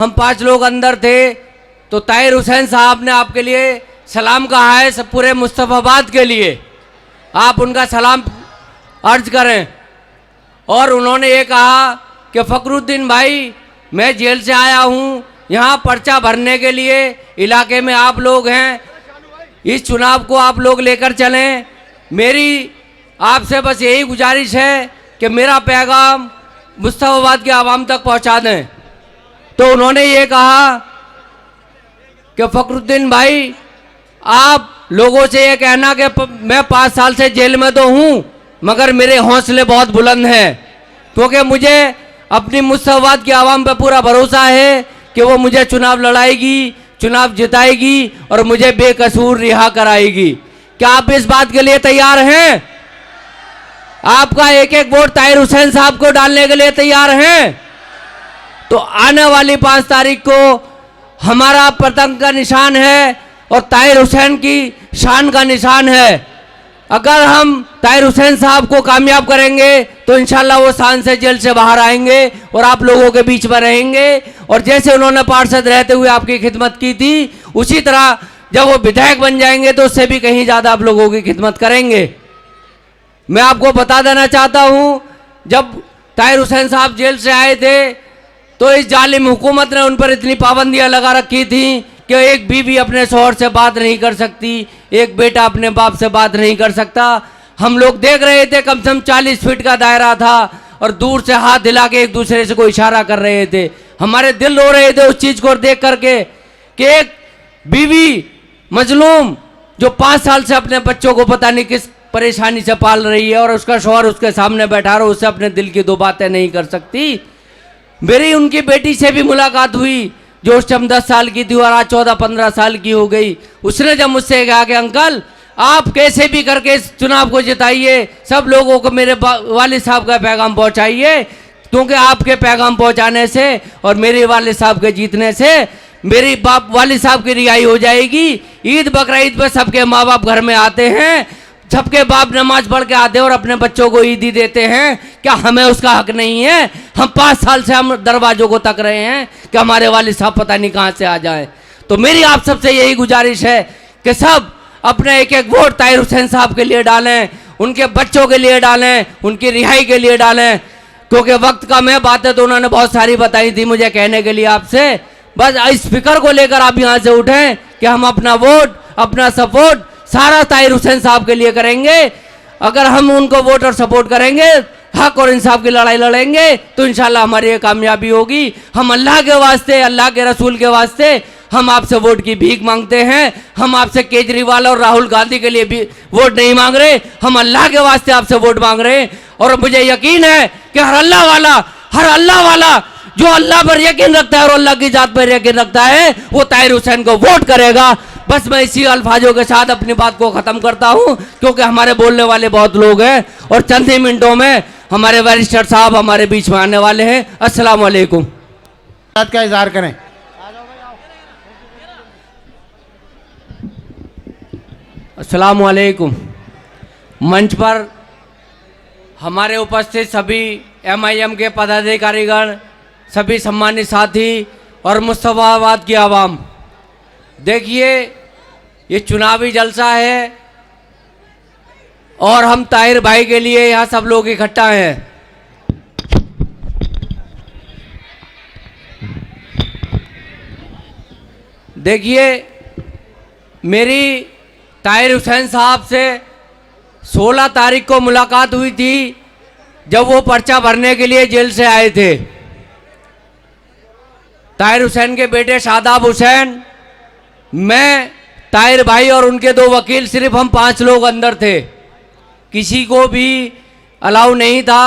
हम 5 लोग अंदर थे तो ताहिर हुसैन साहब ने आपके लिए सलाम कहा है, सब पूरे मुस्तफाबाद के लिए आप उनका सलाम अर्ज करें। और उन्होंने ये कहा कि फखरुद्दीन भाई, मैं जेल से आया हूँ, यहाँ पर्चा भरने के लिए इलाके में आप लोग हैं, इस चुनाव को आप लोग लेकर चलें। मेरी आपसे बस यही गुजारिश है कि मेरा पैगाम मुस्तफाबाद के आवाम तक पहुँचा दें। तो उन्होंने ये कहा कि फखरुद्दीन भाई, आप लोगों से ये कहना कि मैं 5 साल से जेल में तो हूँ मगर मेरे हौसले बहुत बुलंद हैं, क्योंकि मुझे अपनी मुस्तफाबाद की आवाम पर पूरा भरोसा है कि वो मुझे चुनाव लड़ाएगी, चुनाव जिताएगी और मुझे बेकसूर रिहा कराएगी। क्या आप इस बात के लिए तैयार हैं? आपका एक एक वोट ताहिर हुसैन साहब को डालने के लिए तैयार हैं? तो आने वाली 5 तारीख को हमारा पतंग का निशान है और ताहिर हुसैन की शान का निशान है। अगर हम ताहिर हुसैन साहब को कामयाब करेंगे तो इंशाल्लाह वो शान से जेल से बाहर आएंगे और आप लोगों के बीच में रहेंगे। और जैसे उन्होंने पार्षद रहते हुए आपकी खिदमत की थी, उसी तरह जब वो विधायक बन जाएंगे तो उससे भी कहीं ज़्यादा आप लोगों की खिदमत करेंगे। मैं आपको बता देना चाहता हूँ, जब ताहिर हुसैन साहब जेल से आए थे तो इस जालिम हुकूमत ने उन पर इतनी पाबंदियाँ लगा रखी थी कि एक बीवी अपने शौहर से बात नहीं कर सकती, एक बेटा अपने बाप से बात नहीं कर सकता। हम लोग देख रहे थे, कम से कम 40 फीट का दायरा था और दूर से हाथ हिला के एक दूसरे से कोई इशारा कर रहे थे। हमारे दिल रो रहे थे उस चीज़ को देख करके कि एक बीवी मजलूम जो 5 साल से अपने बच्चों को पता नहीं किस परेशानी से पाल रही है और उसका शौहर उसके सामने बैठा रहा, उससे अपने दिल की 2 बातें नहीं कर सकती। मेरी उनकी बेटी से भी मुलाकात हुई जो उस टाइम 10 साल की थी और आज 14-15 साल की हो गई। उसने जब मुझसे कहा कि अंकल, आप कैसे भी करके इस चुनाव को जिताइए, सब लोगों को मेरे वालिद साहब का पैगाम पहुंचाइए, क्योंकि आपके पैगाम पहुंचाने से और मेरे वालिद साहब के जीतने से मेरी वालिद साहब की रिहाई हो जाएगी। ईद बकरीद पर सबके माँ बाप घर में आते हैं, सबके बाप नमाज पढ़ के आते हैं और अपने बच्चों को ईदी देते हैं। क्या हमें उसका हक नहीं है? हम 5 साल से हम दरवाजों को तक रहे हैं कि हमारे वालिद साहब पता नहीं कहाँ से आ जाएं। तो मेरी आप सबसे यही गुजारिश है कि सब अपने एक एक वोट ताहिर हुसैन साहब के लिए डालें, उनके बच्चों के लिए डालें, उनकी रिहाई के लिए डालें। क्योंकि वक्त कम है, बातें तो उन्होंने बहुत सारी बताई थी मुझे कहने के लिए आपसे। बस इस फिक्र को लेकर आप यहाँ से उठें कि हम अपना वोट, अपना सपोर्ट सारा ताहिर हुसैन साहब के लिए करेंगे। अगर हम उनको वोट और सपोर्ट करेंगे, हक और इंसाफ की लड़ाई लड़ेंगे, तो इंशाल्लाह हमारी ये कामयाबी होगी। हम अल्लाह के वास्ते, अल्लाह के रसूल के वास्ते हम आपसे वोट की भीख मांगते हैं। हम आपसे केजरीवाल और राहुल गांधी के लिए भी वोट नहीं मांग रहे, हम अल्लाह के वास्ते आपसे वोट मांग रहे हैं। और मुझे यकीन है कि हर अल्लाह वाला जो अल्लाह पर यकीन रखता है और अल्लाह की जात पर यकीन रखता है, वो ताहिर हुसैन को वोट करेगा। बस मैं इसी अल्फाजों के साथ अपनी बात को ख़त्म करता हूँ, क्योंकि हमारे बोलने वाले बहुत लोग हैं और चंद ही मिनटों में हमारे बैरिस्टर साहब हमारे बीच में आने वाले हैं। अस्सलाम वालेकुम। का इजहार करें। अस्सलाम वालेकुम। मंच पर हमारे उपस्थित सभी MIM के पदाधिकारीगण, सभी सम्मानित साथी और मुस्तफाबाद की आवाम, देखिए ये चुनावी जलसा है और हम ताहिर भाई के लिए यहाँ सब लोग इकट्ठा हैं। देखिए, मेरी ताहिर हुसैन साहब से 16 तारीख को मुलाकात हुई थी जब वो पर्चा भरने के लिए जेल से आए थे। ताहिर हुसैन के बेटे शादाब हुसैन, मैं, ताहिर भाई और उनके 2 वकील, सिर्फ हम 5 लोग अंदर थे। किसी को भी अलाउ नहीं था